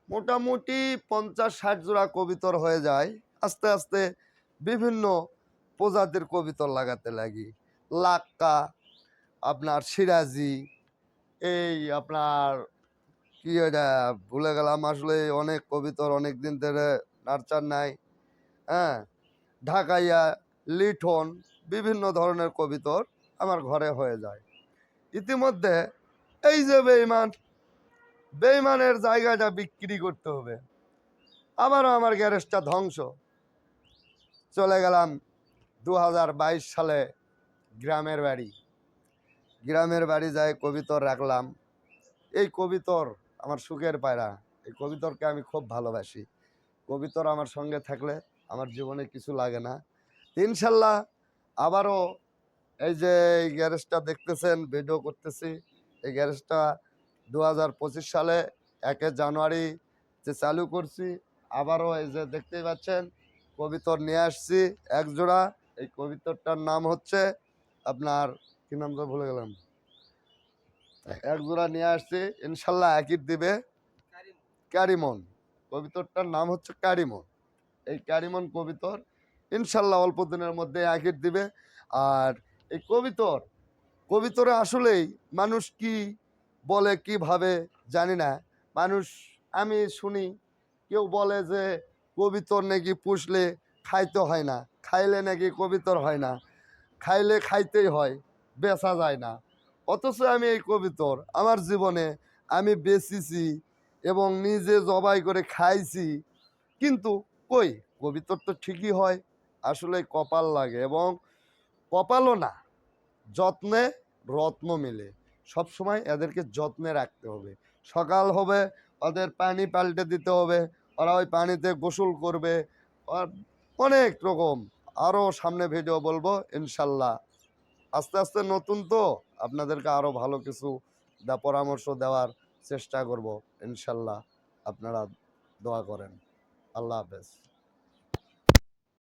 মোটামুটি 50-60 জোড়া কবিতর হয়ে যায়। আস্তে আস্তে বিভিন্ন প্রজাতির কবিতর লাগাতে লাগি। লাক্কা, আপনার সিরাজি, এই আপনার কি এটা ভুলে গেলাম আসলে, অনেক কবিতর অনেক দিন ধরে নার্চার নাই। হ্যাঁ, ঢাকাইয়া, লিঠন, বিভিন্ন ধরনের কবিতর আমার ঘরে হয়ে যায়। ইতিমধ্যে এই যে বেইমানের জায়গাটা বিক্রি করতে হবে, আবারও আমার গ্যারেজটা ধ্বংস। চলে গেলাম 2022 সালে গ্রামের বাড়ি যায় কবিতর রাখলাম। এই কবিতর আমার সুখের পায়রা, এই কবিতরকে আমি খুব ভালোবাসি। কবিতর আমার সঙ্গে থাকলে আমার জীবনে কিছু লাগে না। ইনশাল্লাহ আবারও এই যে এই গ্যারেজটা দেখতেছেন, ভিডিও করতেছি, এই গ্যারেজটা 2025 সালে 1 জানুয়ারি যে চালু করছি। আবারও এই যে দেখতেই পাচ্ছেন কবিতর নিয়ে আসছি 1 জোড়া। এই কবিতরটার নাম হচ্ছে আপনার কি নাম তো ভুলে গেলাম। 1 জোড়া নিয়ে আসছি, ইনশাল্লাহ একই দিবে ক্যারিমন। কবিতরটার নাম হচ্ছে ক্যারিমন। এই ক্যারিমন কবিতর ইনশাল্লাহ অল্প দিনের মধ্যে একই দিবে। আর এই কবিতরে আসলেই মানুষ কি বলে কি ভাবে জানি না। আমি শুনি কেউ বলে যে কবিতর নাকি পুষলে খাইতে হয় না, খাইলে নাকি কবিতর হয় না, খাইলে খাইতেই হয়, বেচা যায় না। অথচ আমি এই কবিতর আমার জীবনে আমি বেচেছি এবং নিজে জবাই করে খাইছি। কিন্তু কই, কবিতর তো ঠিকই হয়। আসলে কপাল লাগে, এবং কপালও না, যত্নে রত্ন মেলে। সবসময় এদেরকে যত্নে রাখতে হবে। সকাল হবে ওদের পানি পাল্টে দিতে হবে, ওরা ওই পানিতে গোসল করবে। আর অনেক রকম আরও সামনে ভিডিও বলবো ইনশাল্লাহ। আস্তে আস্তে নতুন তো, আপনাদেরকে আরও ভালো কিছু পরামর্শ দেওয়ার চেষ্টা করব ইনশাল্লাহ। আপনারা দোয়া করেন। আল্লাহ হাফেজ।